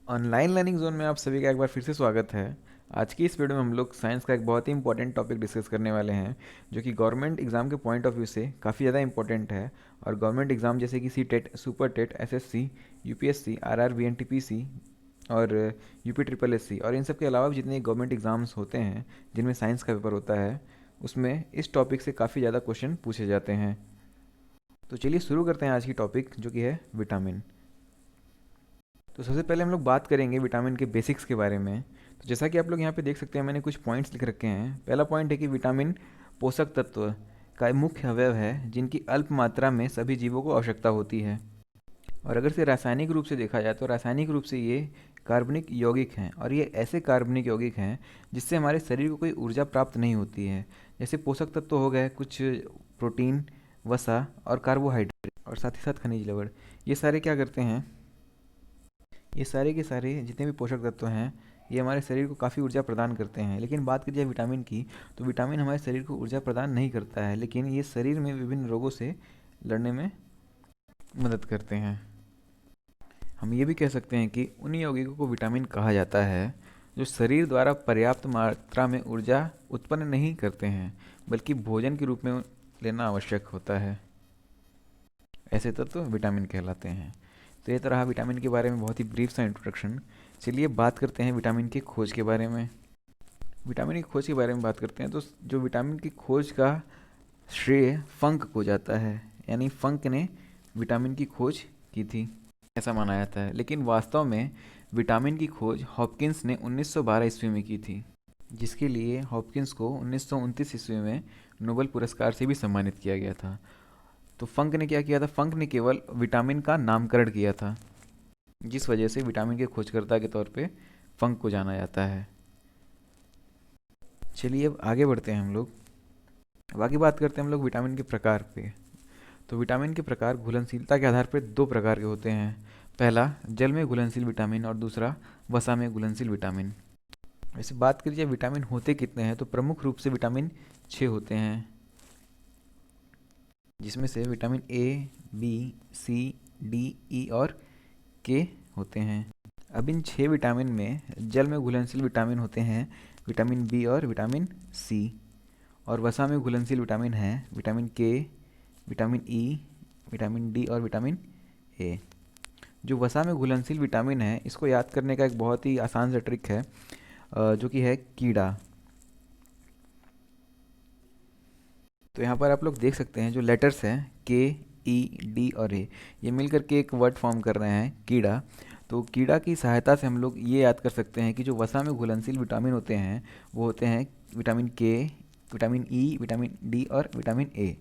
Online learning zone में आप सभी का एक बार फिर से स्वागत है। आज की इस वीडियो में हम लोग साइंस का एक बहुत ही इंपॉर्टेंट टॉपिक डिस्कस करने वाले हैं, जो कि गवर्नमेंट एग्ज़ाम के पॉइंट ऑफ व्यू से काफ़ी ज़्यादा इंपॉर्टेंट है। और गवर्नमेंट एग्ज़ाम जैसे कि C TET, super TET, SSC, UPSC, RRB, NTPC और यूपी ट्रिपल एससी और इन सब के अलावा भी जितने गवर्नमेंट एग्ज़ाम्स होते हैं जिनमें साइंस का पेपर होता है, उसमें इस टॉपिक से काफ़ी ज़्यादा क्वेश्चन पूछे जाते हैं। तो चलिए शुरू करते हैं आज की टॉपिक, जो कि है विटामिन। तो सबसे पहले हम लोग बात करेंगे विटामिन के बेसिक्स के बारे में। तो जैसा कि आप लोग यहाँ पे देख सकते हैं, मैंने कुछ पॉइंट्स लिख रखे हैं। पहला पॉइंट है कि विटामिन पोषक तत्व का एक मुख्य अवयव है जिनकी अल्प मात्रा में सभी जीवों को आवश्यकता होती है। और अगर इसे रासायनिक रूप से देखा जाए तो रासायनिक रूप से ये कार्बनिक यौगिक हैं, और ये ऐसे कार्बनिक यौगिक हैं जिससे हमारे शरीर को कोई ऊर्जा प्राप्त नहीं होती है। जैसे पोषक तत्व हो गए कुछ प्रोटीन, वसा और कार्बोहाइड्रेट, और साथ ही साथ खनिज लवण। ये सारे क्या करते हैं, ये सारे के सारे जितने भी पोषक तत्व हैं, ये हमारे शरीर को काफ़ी ऊर्जा प्रदान करते हैं। लेकिन बात की जाए विटामिन की, तो विटामिन हमारे शरीर को ऊर्जा प्रदान नहीं करता है, लेकिन ये शरीर में विभिन्न रोगों से लड़ने में मदद करते हैं। हम ये भी कह सकते हैं कि उन यौगिकों को विटामिन कहा जाता है जो शरीर द्वारा पर्याप्त मात्रा में ऊर्जा उत्पन्न नहीं करते हैं, बल्कि भोजन के रूप में लेना आवश्यक होता है। ऐसे तत्व विटामिन कहलाते हैं। तो ये तो रहा विटामिन के बारे में बहुत ही ब्रीफ सा इंट्रोडक्शन। चलिए बात करते हैं विटामिन की खोज के बारे में। विटामिन की खोज के बारे में बात करते हैं तो जो विटामिन की खोज का श्रेय फंक को जाता है, यानी फंक ने विटामिन की खोज की थी, ऐसा माना जाता है। लेकिन वास्तव में विटामिन की खोज हॉपकिंस ने 1912 ईस्वी में की थी, जिसके लिए हॉपकिंस को 1929 ईस्वी में नोबेल पुरस्कार से भी सम्मानित किया गया था। तो फंक ने क्या किया था, फंक ने केवल विटामिन का नामकरण किया था, जिस वजह से विटामिन के खोजकर्ता के तौर पे फंक को जाना जाता है। चलिए अब आगे बढ़ते हैं हम लोग। अब आगे बात करते हैं हम लोग विटामिन के प्रकार पे। तो विटामिन के प्रकार घुलनशीलता के आधार पर दो प्रकार के होते हैं। पहला जल में घुलनशील विटामिन और दूसरा वसा में घुलनशील विटामिन। वैसे बात करी जाए विटामिन होते कितने हैं, तो प्रमुख रूप से विटामिन 6 होते हैं, जिसमें से vitamin A, B, C, D, E और के होते हैं। अब इन 6 विटामिन में जल में घुलनशील विटामिन होते हैं विटामिन बी और विटामिन सी, और वसा में घुलनशील विटामिन हैं विटामिन के, विटामिन ई, विटामिन डी और विटामिन ए। जो वसा में घुलनशील विटामिन है, इसको याद करने का एक बहुत ही आसान सा ट्रिक है, जो कि है कीड़ा। तो यहाँ पर आप लोग देख सकते हैं जो लेटर्स हैं के, ई, डी और ए, ये मिलकर के एक वर्ड फॉर्म कर रहे हैं कीड़ा। तो कीड़ा की सहायता से हम लोग ये याद कर सकते हैं कि जो वसा में घुलनशील विटामिन होते हैं वो होते हैं विटामिन के, विटामिन ई, विटामिन डी और विटामिन ए।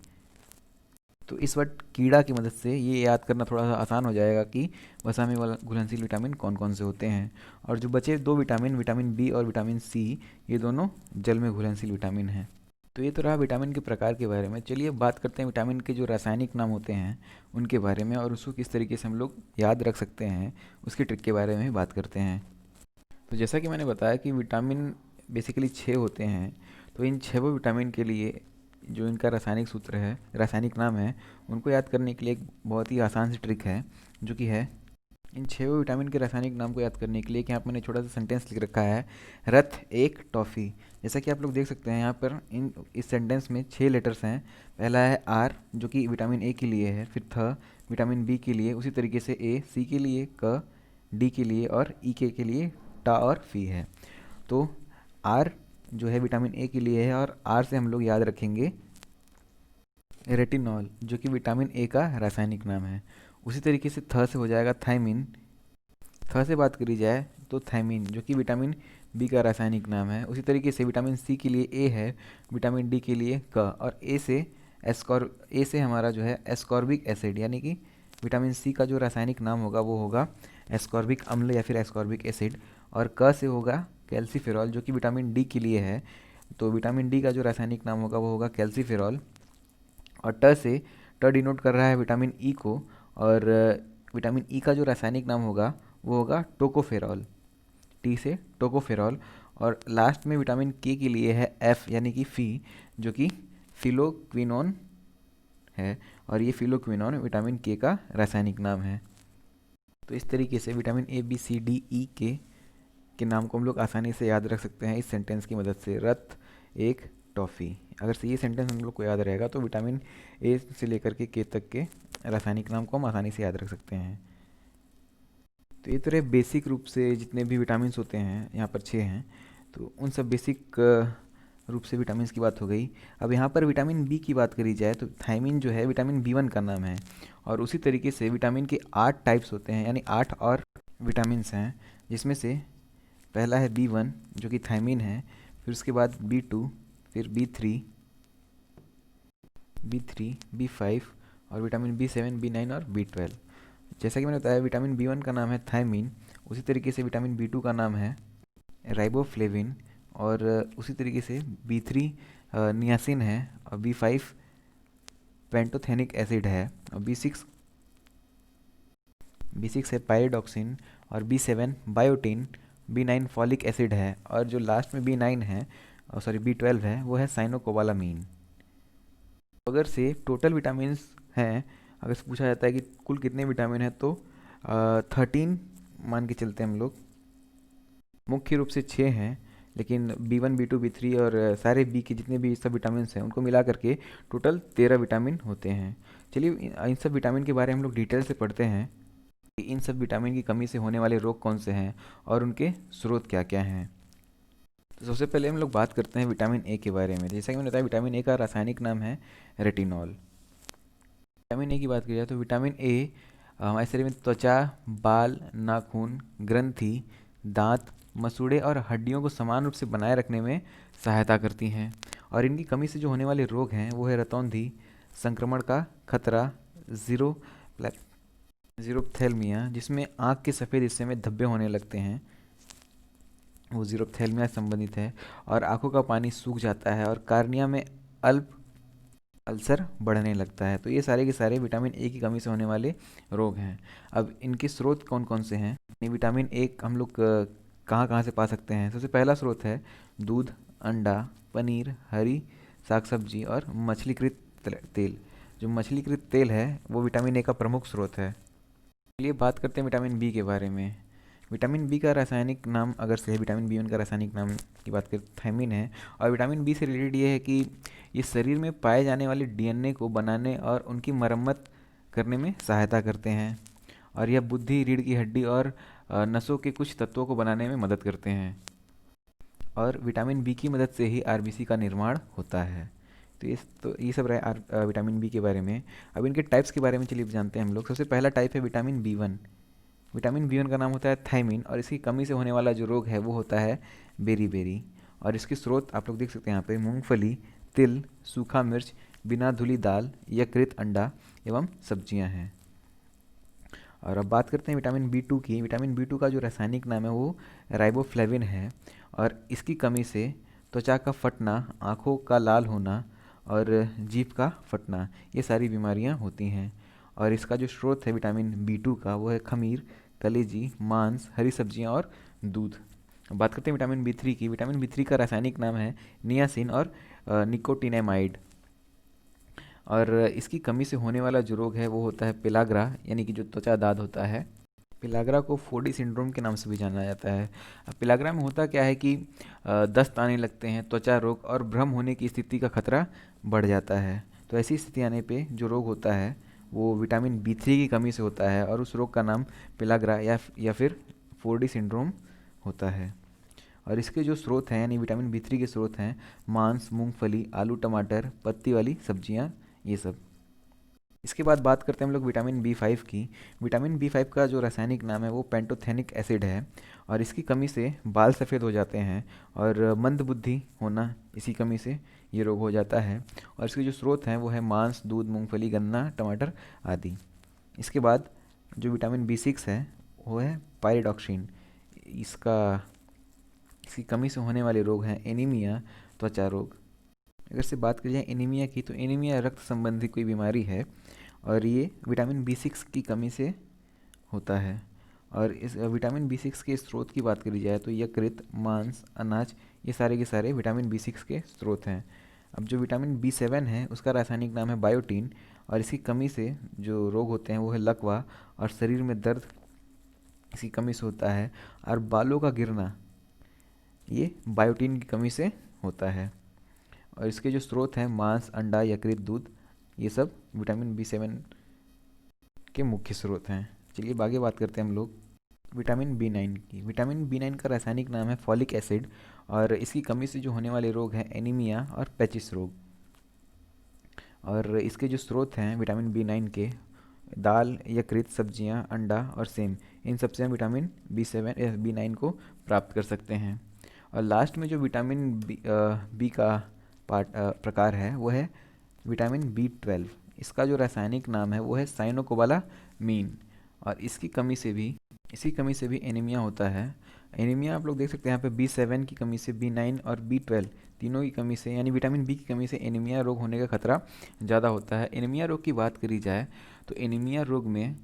तो इस वर्ड कीड़ा की मदद से ये याद करना थोड़ा सा आसान हो जाएगा कि वसा में घुलनशील विटामिन कौन कौन से होते हैं। और जो बचे दो विटामिन, विटामिन बी और विटामिन सी, ये दोनों जल में घुलनशील विटामिन हैं। तो ये तो रहा विटामिन के प्रकार के बारे में। चलिए अब बात करते हैं विटामिन के जो रासायनिक नाम होते हैं उनके बारे में, और उसको किस तरीके से हम लोग याद रख सकते हैं उसकी ट्रिक के बारे में भी बात करते हैं। तो जैसा कि मैंने बताया कि विटामिन बेसिकली 6 होते हैं। तो इन 6 विटामिन के लिए जो इनका रासायनिक सूत्र है, रासायनिक नाम है, उनको याद करने के लिए एक बहुत ही आसान सी ट्रिक है, जो कि है इन 6 विटामिन के रासायनिक नाम को याद करने के लिए कि यहाँ पर मैंने छोटा सा सेंटेंस लिख रखा है, रथ एक टॉफ़ी। जैसा कि आप लोग देख सकते हैं यहाँ पर इस सेंटेंस में 6 लेटर्स हैं। पहला है आर, जो कि विटामिन ए के लिए है, फिर थ विटामिन बी के लिए, उसी तरीके से ए, सी के लिए, क, डी के लिए और ई के लिए टा और फी है। तो आर जो है विटामिन ए के लिए है, और आर से हम लोग याद रखेंगे रेटिनॉल, जो कि विटामिन ए का रासायनिक नाम है। उसी तरीके से थ से हो जाएगा थायमिन। थ से बात करी जाए तो थायमिन, जो कि विटामिन बी का रासायनिक नाम है। उसी तरीके से विटामिन सी के लिए ए है, विटामिन डी के लिए क, और ए से हमारा जो है एस्कॉर्बिक एसिड, यानी कि विटामिन सी का जो रासायनिक नाम होगा वो होगा एस्कॉर्बिक अम्ल या फिर एस्कॉर्बिक एसिड। और क से होगा कैल्सीफेरॉल, जो कि विटामिन डी के लिए है। तो विटामिन डी का जो रासायनिक नाम होगा वो होगा कैल्सीफेरॉल। और ट से, ट डिनोट कर रहा है विटामिन ई को, और विटामिन ई का जो रासायनिक नाम होगा वो होगा टोकोफेरॉल, टी से टोकोफेरॉल। और लास्ट में विटामिन के लिए है एफ, यानी कि फी, जो कि फिलोक्विनोन है, और ये फिलोक्विनोन विटामिन के का रासायनिक नाम है। तो इस तरीके से vitamin A B C D E के नाम को हम लोग आसानी से याद रख सकते हैं इस सेंटेंस की मदद से। रथ एक टॉफ़ी। अगर से ये सेंटेंस हम लोग को याद रहेगा तो विटामिन ए से लेकर के तक के रासायनिक नाम को हम आसानी से याद रख सकते हैं। तो ये तरह बेसिक रूप से जितने भी विटामिन होते हैं, यहाँ पर 6 हैं, तो उन सब बेसिक रूप से विटामिन की बात हो गई। अब यहाँ पर विटामिन बी की बात करी जाए तो थायमिन जो है विटामिन बी वन का नाम है। और उसी तरीके से विटामिन के 8 टाइप्स होते हैं, यानी 8 और विटामिन हैं, जिसमें से पहला है बी वन जो कि थायमिन है, फिर उसके बाद बी टू, फिर बी थ्री, बी फाइव, और vitamin B seven, B nine और बी ट्वेल्व। जैसा कि मैंने बताया विटामिन बी वन का नाम है थायमिन, उसी तरीके से विटामिन बी टू का नाम है राइबोफ्लेविन, और उसी तरीके से बी थ्री नियासिन है, और बी फाइव पेंटोथेनिक एसिड है, और बी सिक्स है पायरिडॉक्सिन, और B seven biotin, B nine folic acid है, और जो लास्ट में बी नाइन है, सॉरी बी ट्वेल्व है, वो है साइनोकोबालामीन। अगर से टोटल विटामिन हैं, अगर से पूछा जाता है कि कुल कितने विटामिन हैं, तो 13 मान के चलते हैं हम लोग। मुख्य रूप से 6 हैं, लेकिन B one B two B three और सारे बी के जितने भी सब विटामिन हैं उनको मिला करके टोटल 13 विटामिन होते हैं। चलिए इन सब विटामिन के बारे में हम लोग डिटेल से पढ़ते हैं कि इन सब विटामिन की कमी से होने वाले रोग कौन से हैं और उनके स्रोत क्या क्या हैं। तो सबसे पहले हम लोग बात करते हैं विटामिन ए के बारे में। जैसा कि मैंने बताया विटामिन ए का रासायनिक नाम है रेटिनॉल। विटामिन ए की बात की जाए तो विटामिन ए हमारे शरीर में त्वचा, बाल, नाखून, ग्रंथि, दांत, मसूड़े और हड्डियों को समान रूप से बनाए रखने में सहायता करती हैं। और इनकी कमी से जो होने वाले रोग हैं वो है रतौंधी, संक्रमण का खतरा, जीरो जीरोप्थेल्मिया जिसमें आँख के सफ़ेद हिस्से में धब्बे होने लगते हैं, वो जीरोप्थेल्मिया से संबंधित है, और आंखों का पानी सूख जाता है, और कार्निया में अल्प अल्सर बढ़ने लगता है। तो ये सारे के सारे विटामिन ए की कमी से होने वाले रोग हैं। अब इनके स्रोत कौन कौन से हैं? ये विटामिन ए हम लोग कहाँ कहाँ से पा सकते हैं? सबसे पहला स्रोत है दूध, अंडा, पनीर, हरी साग सब्जी और मछलीकृत तेल। जो मछलीकृत तेल है वो विटामिन ए का प्रमुख स्रोत है। चलिए बात करते हैं विटामिन बी के बारे में। विटामिन बी का रासायनिक नाम अगर से विटामिन बी वन का रासायनिक नाम की बात करें थायमिन है। और विटामिन बी से रिलेटेड ये है कि ये शरीर में पाए जाने वाले डीएनए को बनाने और उनकी मरम्मत करने में सहायता करते हैं, और यह बुद्धि, रीढ़ की हड्डी और नसों के कुछ तत्वों को बनाने में मदद करते हैं। और विटामिन बी की मदद से ही आरबीसी का निर्माण होता है। तो ये सब रहे विटामिन बी के बारे में। अब इनके टाइप्स के बारे में चलिए जानते हैं हम लोग। सबसे पहला टाइप है vitamin B one. Vitamin B one का नाम होता है थायमिन, और इसकी कमी से होने वाला जो रोग है वो होता है बेरी। और इसके स्रोत आप लोग देख सकते हैं यहाँ पे मूंगफली, तिल, सूखा मिर्च, बिना धुली दाल, यकृत, अंडा एवं सब्जियां हैं। और अब बात करते हैं विटामिन बी टू की। विटामिन बी टू का जो रासायनिक नाम है वो राइबोफ्लेविन है, और इसकी कमी से त्वचा का फटना, आँखों का लाल होना और जीभ का फटना, ये सारी बीमारियां होती हैं। और इसका जो स्रोत है विटामिन बी टू का वो है खमीर, कलेजी, मांस, हरी सब्जियां और दूध। अब बात करते हैं विटामिन बी थ्री की। विटामिन बी थ्री का रासायनिक नाम है नियासिन और निकोटिनेमाइड। और इसकी कमी से होने वाला जो रोग है वो होता है पिलाग्रा, यानी कि जो त्वचा दाद होता है। पिलाग्रा को फोडी सिंड्रोम के नाम से भी जाना जाता है। अब पिलाग्रा में होता क्या है कि दस्त आने लगते हैं, त्वचा रोग और भ्रम होने की स्थिति का खतरा बढ़ जाता है। तो ऐसी स्थिति आने पे जो रोग होता है वो विटामिन बी थ्री की कमी से होता है, और उस रोग का नाम पिलाग्रा या फिर फोडी सिंड्रोम होता है। और इसके जो स्रोत हैं यानी विटामिन बी थ्री के स्रोत हैं मांस, मूंगफली, आलू, टमाटर, पत्ती वाली सब्जियां, ये सब। इसके बाद बात करते हैं हम लोग विटामिन बी फाइव की। विटामिन बी फाइव का जो रासायनिक नाम है वो पेंटोथेनिक एसिड है, और इसकी कमी से बाल सफ़ेद हो जाते हैं और मंद बुद्धि होना, इसी कमी से ये रोग हो जाता है। और इसके जो स्रोत हैं वो है मांस, दूध, मूंगफली, गन्ना, टमाटर आदि। इसके बाद जो विटामिन बी सिक्स है वो है पायरिडॉक्सिन। इसका इसकी कमी से होने वाले रोग हैं एनीमिया, त्वचा रोग। अगर से बात करी जाए एनीमिया की, तो एनीमिया रक्त संबंधी कोई बीमारी है, और ये विटामिन बी सिक्स की कमी से होता है। और इस विटामिन बी सिक्स के स्रोत की बात करी जाए तो यकृत, मांस, अनाज, ये सारे के सारे विटामिन बी सिक्स के स्रोत हैं। अब जो विटामिन बी सेवन है उसका रासायनिक नाम है बायोटीन, और इसकी कमी से जो रोग होते हैं वो है लकवा और शरीर में दर्द इसकी कमी से होता है। और बालों का गिरना, ये बायोटीन की कमी से होता है। और इसके जो स्रोत हैं मांस, अंडा, यकृत, दूध, ये सब विटामिन B7 के मुख्य स्रोत हैं। चलिए अब आगे बात करते हैं हम लोग विटामिन B9 की। विटामिन B9 का रासायनिक नाम है फॉलिक एसिड, और इसकी कमी से जो होने वाले रोग हैं एनीमिया और पेचिस रोग। और इसके जो स्रोत हैं विटामिन B9 के, दाल, यकृत, सब्जियां, अंडा और सेम, इन सबसे हम विटामिन B9 को प्राप्त कर सकते हैं। और लास्ट में जो विटामिन बी का प्रकार है वो है विटामिन B12। इसका जो रासायनिक नाम है वो है साइनोकोबालामीन। और इसकी कमी से भी एनीमिया होता है। एनीमिया आप लोग देख सकते हैं यहाँ पे B7 की कमी से, B9 और B12 तीनों की कमी से, यानी विटामिन बी की कमी से एनीमिया रोग होने का खतरा ज़्यादा होता है। एनीमिया रोग की बात करी जाए तो एनीमिया रोग में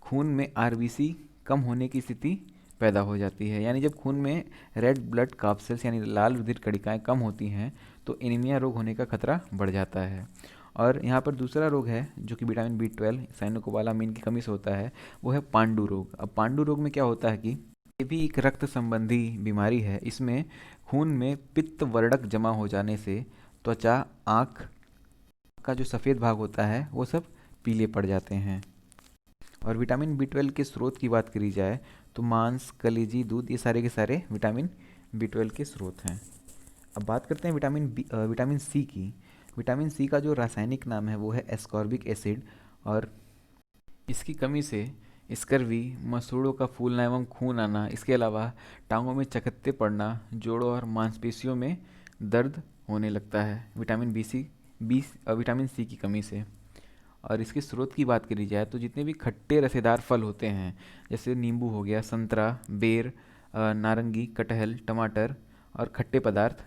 खून में आरबीसी कम होने की स्थिति पैदा हो जाती है। यानी जब खून में रेड ब्लड कार्पसेल्स यानी लाल रुधिर कणिकाएं कम होती हैं तो एनीमिया रोग होने का खतरा बढ़ जाता है। और यहाँ पर दूसरा रोग है जो कि विटामिन B12 साइनोकोबालामीन की कमी से होता है, वो है पांडु रोग। अब पांडु रोग में क्या होता है कि ये भी एक रक्त संबंधी बीमारी है। इसमें खून में पित्त वर्णक जमा हो जाने से त्वचा, आँख का जो सफ़ेद भाग होता है वो सब पीले पड़ जाते हैं। और विटामिन B12 के स्रोत की बात करी जाए तो मांस, कलेजी, दूध, ये सारे के सारे विटामिन B12 के स्रोत हैं। अब बात करते हैं विटामिन सी की। विटामिन सी का जो रासायनिक नाम है वो है एस्कॉर्बिक एसिड। और इसकी कमी से स्कर्वी, मसूड़ों का फूलना एवं खून आना, इसके अलावा टांगों में चकत्ते पड़ना, जोड़ों और मांसपेशियों में दर्द होने लगता है विटामिन सी की कमी से। और इसके स्रोत की बात करी जाए तो जितने भी खट्टे रसेदार फल होते हैं, जैसे नींबू हो गया, संतरा, बेर, नारंगी, कटहल, टमाटर और खट्टे पदार्थ,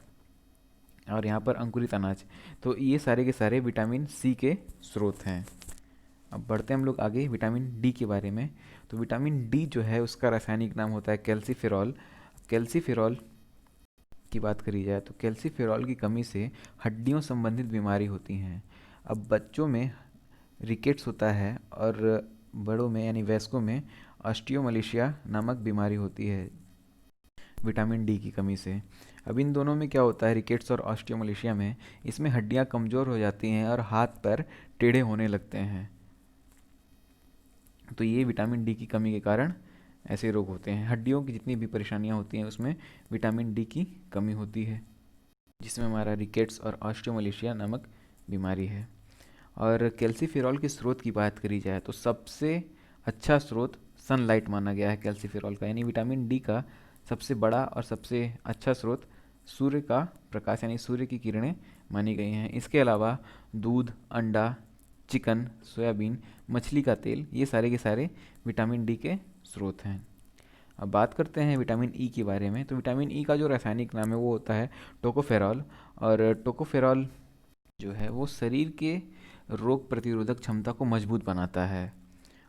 और यहाँ पर अंकुरित अनाज, तो ये सारे के सारे विटामिन सी के स्रोत हैं। अब बढ़ते हैं हम लोग आगे विटामिन डी के बारे में। तो विटामिन डी जो है उसका रासायनिक नाम होता है कैल्सीफेरॉल। कैल्सीफेरॉल की बात करी जाए तो कैल्सीफेरॉल की कमी से हड्डियों संबंधित बीमारी होती हैं। अब बच्चों में रिकेट्स होता है और बड़ों में यानी वयस्कों में ऑस्टियोमलेशिया नामक बीमारी होती है विटामिन डी की कमी से। अब इन दोनों में क्या होता है, रिकेट्स और ऑस्टियोमलेशिया में, इसमें हड्डियां कमज़ोर हो जाती हैं और हाथ पैर टेढ़े होने लगते हैं। तो ये विटामिन डी की कमी के कारण ऐसे रोग होते हैं। हड्डियों की जितनी भी परेशानियां होती हैं उसमें विटामिन डी की कमी होती है, जिसमें हमारा रिकेट्स और ऑस्टियोमलेशिया नामक बीमारी है। और कैल्सीफेरॉल के स्रोत की बात करी जाए तो सबसे अच्छा स्रोत सनलाइट माना गया है कैल्सीफेरॉल का, यानी विटामिन डी का सबसे बड़ा और सबसे अच्छा स्रोत सूर्य का प्रकाश यानी सूर्य की किरणें मानी गई हैं। इसके अलावा दूध, अंडा, चिकन, सोयाबीन, मछली का तेल, ये सारे के सारे विटामिन डी के स्रोत हैं। अब बात करते हैं विटामिन ई के बारे में। तो विटामिन ई का जो रासायनिक नाम है वो होता है टोकोफेरॉल। और टोकोफेरॉल जो है वो शरीर के रोग प्रतिरोधक क्षमता को मजबूत बनाता है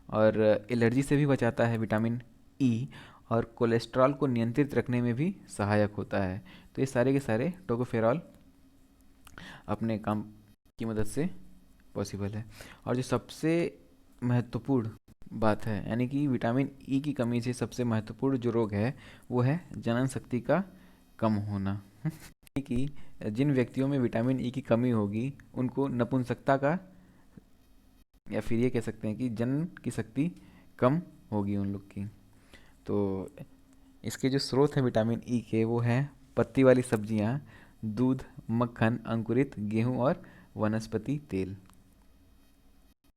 और एलर्जी से भी बचाता है विटामिन ई, और कोलेस्ट्रॉल को नियंत्रित रखने में भी सहायक होता है। तो ये सारे के सारे टोकोफेरॉल अपने काम की मदद से पॉसिबल है। और जो सबसे महत्वपूर्ण बात है, यानी कि विटामिन ई की कमी से सबसे महत्वपूर्ण जो रोग है वो है जनन शक्ति का कम होना। यानी कि जिन व्यक्तियों में विटामिन ई की कमी होगी उनको नपुंसकता का, या फिर ये कह सकते हैं कि जनन की शक्ति कम होगी उन लोग की। तो इसके जो स्रोत हैं विटामिन ई के वो हैं पत्ती वाली सब्जियां, दूध, मक्खन, अंकुरित गेहूं और वनस्पति तेल।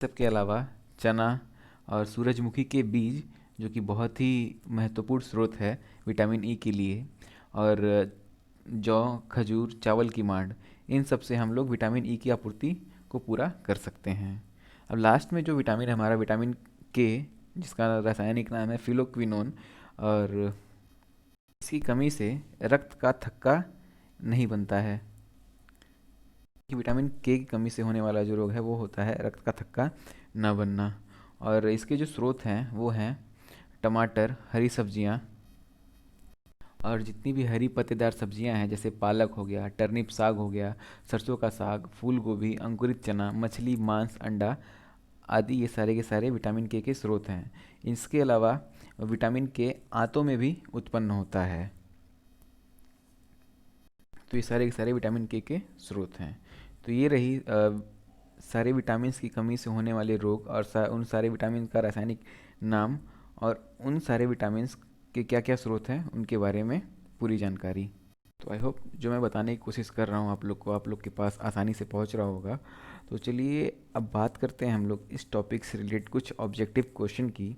सबके अलावा चना और सूरजमुखी के बीज, जो कि बहुत ही महत्वपूर्ण स्रोत है विटामिन ई के लिए, और जौ, खजूर, चावल की मांड, इन सब से हम लोग विटामिन ई की आपूर्ति को पूरा कर सकते हैं। अब लास्ट में जो विटामिन है हमारा विटामिन के, जिसका रासायनिक नाम है फिलोक्विनोन, और इसकी कमी से रक्त का थक्का नहीं बनता है। कि विटामिन के की कमी से होने वाला जो रोग है वो होता है रक्त का थक्का न बनना। और इसके जो स्रोत हैं वो हैं टमाटर, हरी सब्जियां, और जितनी भी हरी पत्तेदार सब्जियां हैं जैसे पालक हो गया, टर्निप साग हो गया, सरसों का साग, फूल गोभी, अंकुरित चना, मछली, मांस, अंडा आदि, ये सारे के सारे विटामिन के स्रोत हैं। इसके अलावा विटामिन के आंतों में भी उत्पन्न होता है। तो ये सारे के सारे विटामिन के स्रोत हैं। तो ये रही सारे विटामिन्स की कमी से होने वाले रोग और उन सारे विटामिन का रासायनिक नाम और उन सारे विटामिन्स के क्या क्या स्रोत हैं उनके बारे में पूरी जानकारी। तो आई होप जो मैं बताने की कोशिश कर रहा हूँ आप लोग को, आप लोग के पास आसानी से पहुँच रहा होगा। तो चलिए अब बात करते हैं हम लोग इस टॉपिक से रिलेटेड कुछ ऑब्जेक्टिव क्वेश्चन की।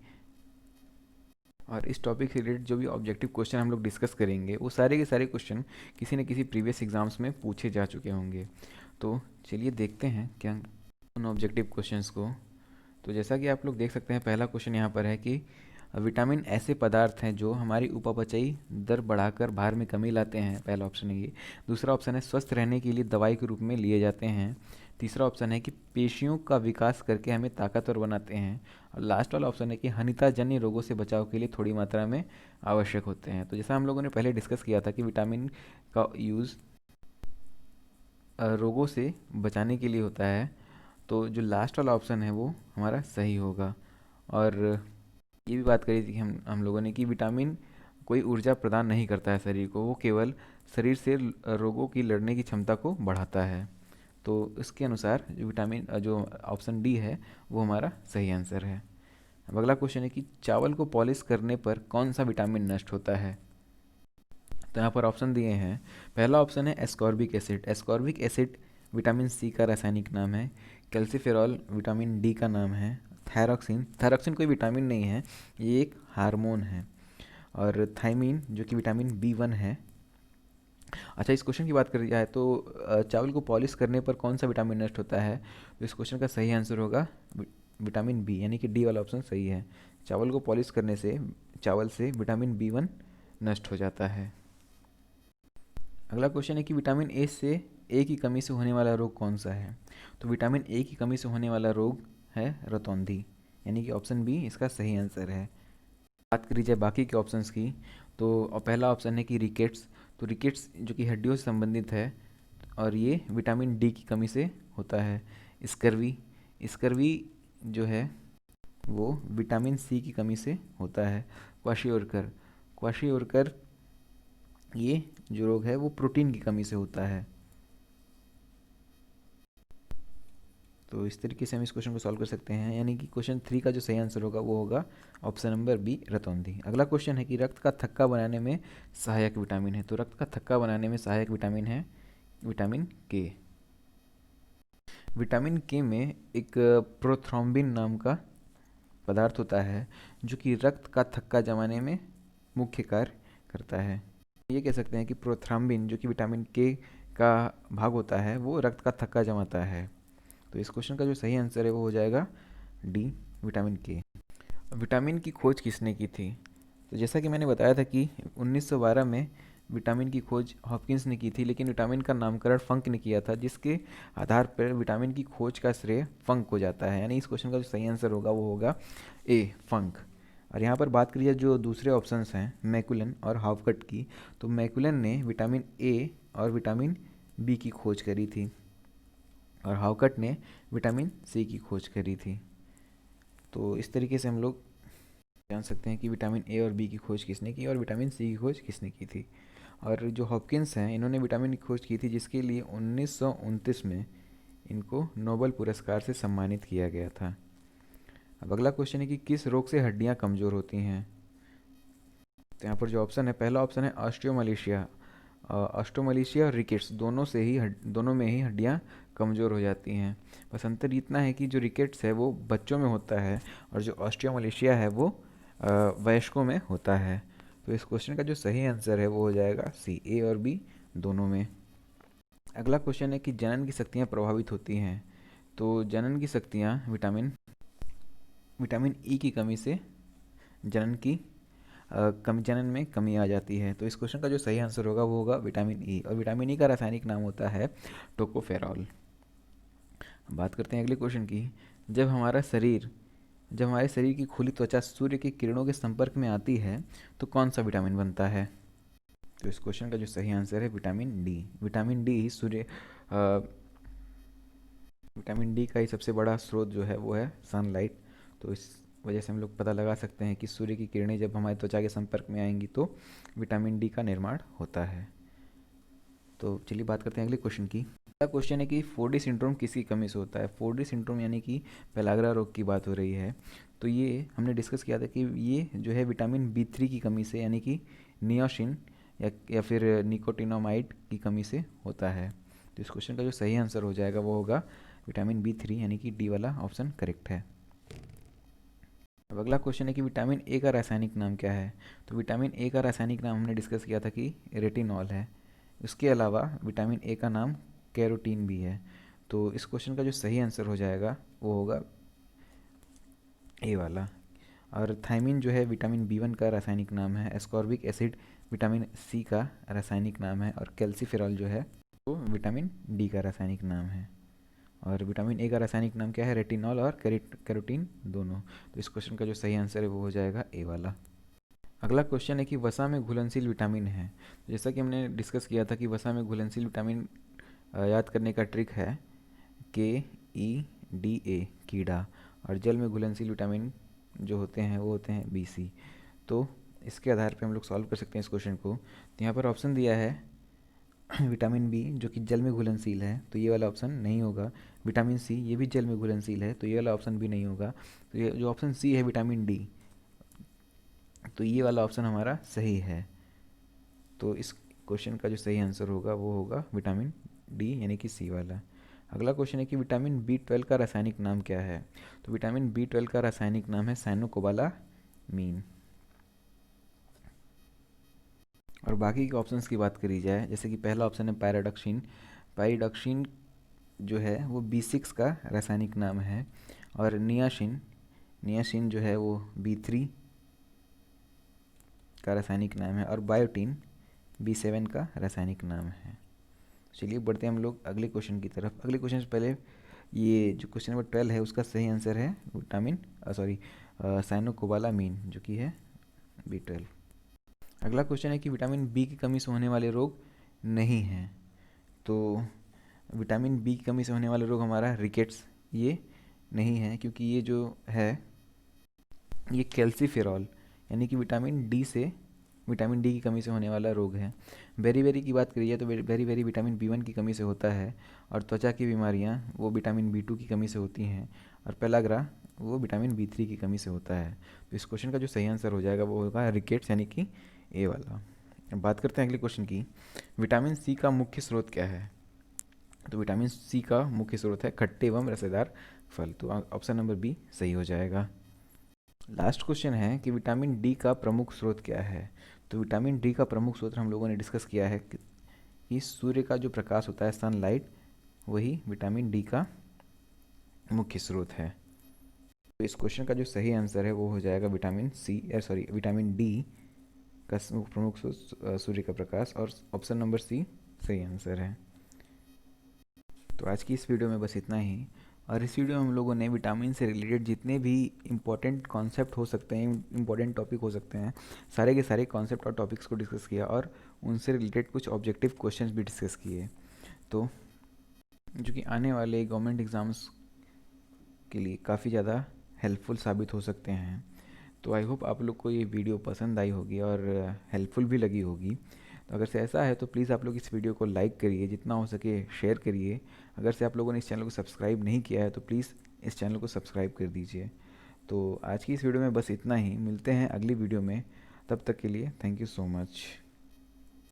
और इस टॉपिक से रिलेटेड जो भी ऑब्जेक्टिव क्वेश्चन हम लोग डिस्कस करेंगे वो सारे के सारे क्वेश्चन किसी न किसी प्रीवियस एग्जाम्स में पूछे जा चुके होंगे। तो चलिए देखते हैं क्या उन ऑब्जेक्टिव क्वेश्चंस को। तो जैसा कि आप लोग देख सकते हैं, पहला क्वेश्चन यहाँ पर है कि विटामिन ऐसे पदार्थ हैं जो हमारी उपापचयी दर बढ़ाकर भार में कमी लाते हैं। पहला ऑप्शन है ये। दूसरा ऑप्शन है स्वस्थ रहने के लिए दवाई के रूप में लिए जाते हैं। तीसरा ऑप्शन है कि पेशियों का विकास करके हमें ताकतवर बनाते हैं। और लास्ट वाला ऑप्शन है कि हनिताजन्य रोगों से बचाव के लिए थोड़ी मात्रा में आवश्यक होते हैं। तो जैसा हम लोगों ने पहले डिस्कस किया था कि विटामिन का यूज़ रोगों से बचाने के लिए होता है, तो जो लास्ट वाला ऑप्शन है वो हमारा सही होगा। और ये भी बात करी थी हम लोगों ने कि विटामिन कोई ऊर्जा प्रदान नहीं करता है शरीर को, वो केवल शरीर से रोगों की लड़ने की क्षमता को बढ़ाता है। तो इसके अनुसार जो विटामिन जो ऑप्शन डी है वो हमारा सही आंसर है। अब अगला क्वेश्चन है कि चावल को पॉलिश करने पर कौन सा विटामिन नष्ट होता है। तो यहाँ पर ऑप्शन दिए हैं। पहला ऑप्शन है ascorbic acid. Ascorbic acid vitamin C का रासायनिक नाम है। कैल्सीफेरॉल विटामिन डी का नाम है। थायरॉक्सिन, थायरॉक्सिन कोई विटामिन नहीं है, ये एक हार्मोन है। और थायमीन जो कि विटामिन बी 1 है। अच्छा, इस क्वेश्चन की बात करी जाए तो चावल को पॉलिश करने पर कौन सा विटामिन नष्ट होता है, तो इस क्वेश्चन का सही आंसर होगा विटामिन बी, यानी कि डी वाला ऑप्शन सही है। चावल को पॉलिश करने से चावल से विटामिन बी 1 नष्ट हो जाता है। अगला क्वेश्चन है कि विटामिन ए की कमी से होने वाला रोग कौन सा है। तो विटामिन ए की कमी से होने वाला रोग है रतौंधी, यानी कि ऑप्शन बी इसका सही आंसर है। बात करी जाए बाकी के ऑप्शंस की, तो पहला ऑप्शन है कि रिकेट्स। तो रिकेट्स जो कि हड्डियों से संबंधित है और ये विटामिन डी की कमी से होता है। स्कर्वी, स्कर्वी जो है वो विटामिन सी की कमी से होता है। क्वाशियोरकर, क्वाशियोरकर ये जो रोग है वो प्रोटीन की कमी से होता है। तो इस तरीके से हम इस क्वेश्चन को सॉल्व कर सकते हैं, यानी कि क्वेश्चन 3 का जो सही आंसर होगा वो होगा ऑप्शन नंबर बी, रतौंधी। अगला क्वेश्चन है कि रक्त का थक्का बनाने में सहायक विटामिन है। तो रक्त का थक्का बनाने में सहायक विटामिन है विटामिन के। विटामिन के में एक प्रोथ्रोम्बिन नाम का पदार्थ होता है जो कि रक्त का थक्का जमाने में मुख्य कार्य करता है। ये कह सकते हैं कि प्रोथ्राम्बिन जो कि विटामिन के का भाग होता है वो रक्त का थक्का जमाता है। तो इस क्वेश्चन का जो सही आंसर है वो हो जाएगा डी, विटामिन के। विटामिन की खोज किसने की थी। तो जैसा कि मैंने बताया था कि 1912 में विटामिन की खोज हॉपकिंस ने की थी, लेकिन विटामिन का नामकरण फंक ने किया था, जिसके आधार पर विटामिन की खोज का श्रेय फंक को जाता है। यानी इस क्वेश्चन का जो सही आंसर होगा वो होगा ए, फंक। और यहाँ पर बात करिए जो दूसरे ऑप्शंस हैं मैकुलन और हावकट की, तो मैकुलन ने विटामिन ए और विटामिन बी की खोज करी थी और हावकट ने विटामिन सी की खोज करी थी। तो इस तरीके से हम लोग जान सकते हैं कि विटामिन ए और बी की खोज किसने की और विटामिन सी की खोज किसने की थी। और जो हॉपकिंस हैं इन्होंने विटामिन की खोज की थी, जिसके लिए 1929 में इनको नोबेल पुरस्कार से सम्मानित किया गया था। अब अगला क्वेश्चन है कि किस रोग से हड्डियां कमज़ोर होती हैं। तो यहाँ पर जो ऑप्शन है, पहला ऑप्शन है ऑस्टियोमलेशिया। ऑस्टियोमलेशिया और रिकेट्स दोनों में ही हड्डियाँ कमज़ोर हो जाती हैं। बस अंतर इतना है कि जो रिकेट्स है वो बच्चों में होता है और जो ऑस्टियोमलेशिया है वो वयस्कों में होता है। तो इस क्वेश्चन का जो सही आंसर है वो हो जाएगा सी, ए और बी दोनों में। अगला क्वेश्चन है कि जनन की शक्तियाँ प्रभावित होती हैं। तो जनन की शक्तियाँ विटामिन ई की कमी से जनन की जनन में कमी आ जाती है। तो इस क्वेश्चन का जो सही आंसर होगा वो होगा विटामिन ई, और विटामिन ई का रासायनिक नाम होता है टोकोफेरॉल। बात करते हैं अगले क्वेश्चन की। जब हमारे शरीर की खुली त्वचा सूर्य की किरणों के संपर्क में आती है तो कौन सा विटामिन बनता है। तो इस क्वेश्चन का जो सही आंसर है vitamin D. Vitamin D vitamin D का ही सबसे बड़ा स्रोत जो है वो है सनलाइट। तो इस वजह से हम लोग पता लगा सकते हैं कि सूर्य की किरणें जब हमारे त्वचा के संपर्क में आएंगी तो विटामिन डी का निर्माण होता है। तो चलिए बात करते हैं अगले क्वेश्चन की। अगला क्वेश्चन है कि 4D सिंड्रोम किसकी कमी से होता है। 4D सिंड्रोम यानी कि पेलाग्रा रोग की बात हो रही है। तो ये हमने डिस्कस किया था कि ये जो है विटामिन B3 की कमी से यानी कि नियोसिन या फिर निकोटिनोमाइड की कमी से होता है। तो इस क्वेश्चन का जो सही आंसर हो जाएगा वो होगा विटामिन B3 यानी कि डी वाला ऑप्शन करेक्ट है। अब अगला क्वेश्चन है कि विटामिन ए का रासायनिक नाम क्या है। तो विटामिन ए का रासायनिक नाम हमने डिस्कस किया था कि रेटिनॉल है। इसके अलावा विटामिन ए का नाम कैरोटीन भी है। तो इस क्वेश्चन का जो सही आंसर हो जाएगा वो होगा ए वाला। और थायमिन जो है विटामिन B1 का रासायनिक नाम है। एस्कॉर्बिक एसिड विटामिन सी का रासायनिक नाम है। और कैल्सीफेरॉल जो है वो विटामिन डी का रासायनिक नाम है। और विटामिन ए का रासायनिक नाम क्या है, रेटिनॉल और कैरोटीन दोनों। तो इस क्वेश्चन का जो सही आंसर है वो हो जाएगा ए वाला। अगला क्वेश्चन है कि वसा में घुलनशील विटामिन है। जैसा कि हमने डिस्कस किया था कि वसा में घुलनशील विटामिन याद करने का ट्रिक है KEDA कीड़ा। और जल में घुलनशील विटामिन जो होते हैं वो होते हैं BC। तो इसके आधार पे हम लोग सॉल्व कर सकते हैं इस क्वेश्चन को। तो यहाँ पर ऑप्शन दिया है विटामिन बी जो कि जल में घुलनशील है, तो ये वाला ऑप्शन नहीं होगा। विटामिन सी ये भी जल में घुलनशील है, तो ये वाला ऑप्शन भी नहीं होगा। तो ये जो ऑप्शन सी है विटामिन डी, तो ये वाला ऑप्शन हमारा सही है। तो इस क्वेश्चन का जो सही आंसर होगा वो होगा विटामिन डी यानी कि सी वाला। अगला क्वेश्चन है कि विटामिन B12 का रासायनिक नाम क्या है। तो विटामिन B12 का रासायनिक नाम है साइनोकोबालामीन। और बाकी के ऑप्शंस की बात करी जाए, जैसे कि पहला ऑप्शन है पैराडॉक्सिन। पैराडॉक्सिन जो है वो B6 का रासायनिक नाम है। और नियासिन नियासिन जो है वो B3 का रासायनिक नाम है। और बायोटीन B7 का रासायनिक नाम है। चलिए बढ़ते हैं हम लोग अगले क्वेश्चन की तरफ। अगले क्वेश्चन से पहले ये जो क्वेश्चन नंबर 12 है उसका सही आंसर है विटामिन साइनोकोबालामीन जो कि है B12। अगला क्वेश्चन है कि विटामिन बी की कमी से होने वाले रोग नहीं हैं। तो विटामिन बी की कमी से होने वाले रोग हमारा रिकेट्स ये नहीं है, क्योंकि ये जो है ये कैल्सीफेरॉल यानी कि विटामिन डी की कमी से होने वाला रोग है। बेरी की बात करिए तो बेरी विटामिन B1 की कमी से होता है। और त्वचा की बीमारियां वो विटामिन B2 की कमी से होती हैं। और पेलाग्रा वो विटामिन B3 की कमी से होता है। तो इस क्वेश्चन का जो सही आंसर हो जाएगा वो होगा रिकेट्स यानी कि ए वाला। अब बात करते हैं अगले क्वेश्चन की। विटामिन सी का मुख्य स्रोत क्या है। तो विटामिन सी का मुख्य स्रोत है खट्टे एवं रसेदार फल। तो ऑप्शन नंबर बी सही हो जाएगा। लास्ट क्वेश्चन है कि विटामिन डी का प्रमुख स्रोत क्या है। तो विटामिन डी का प्रमुख स्रोत हम लोगों ने डिस्कस किया है कि सूर्य का जो प्रकाश होता है सनलाइट, वही विटामिन डी का मुख्य स्रोत है। तो इस क्वेश्चन का जो सही आंसर है वो हो जाएगा विटामिन डी का प्रमुख स्रोत सूर्य का प्रकाश। और ऑप्शन नंबर सी सही आंसर है। तो आज की इस वीडियो में बस इतना ही। और इस वीडियो में हम लोगों ने विटामिन से रिलेटेड जितने भी इम्पोर्टेंट कॉन्सेप्ट हो सकते हैं, इम्पोर्टेंट टॉपिक हो सकते हैं, सारे के सारे कॉन्सेप्ट और टॉपिक्स को डिस्कस किया और उनसे रिलेटेड कुछ ऑब्जेक्टिव क्वेश्चंस भी डिस्कस किए। तो जो कि आने वाले गवर्नमेंट एग्ज़ाम्स के लिए काफ़ी ज़्यादा हेल्पफुल साबित हो सकते हैं। तो आई होप आप लोग को ये वीडियो पसंद आई होगी और हेल्पफुल भी लगी होगी। तो अगर से ऐसा है तो प्लीज़ आप लोग इस वीडियो को लाइक करिए, जितना हो सके शेयर करिए। अगर से आप लोगों ने इस चैनल को सब्सक्राइब नहीं किया है तो प्लीज़ इस चैनल को सब्सक्राइब कर दीजिए। तो आज की इस वीडियो में बस इतना ही। मिलते हैं अगली वीडियो में, तब तक के लिए थैंक यू सो मच।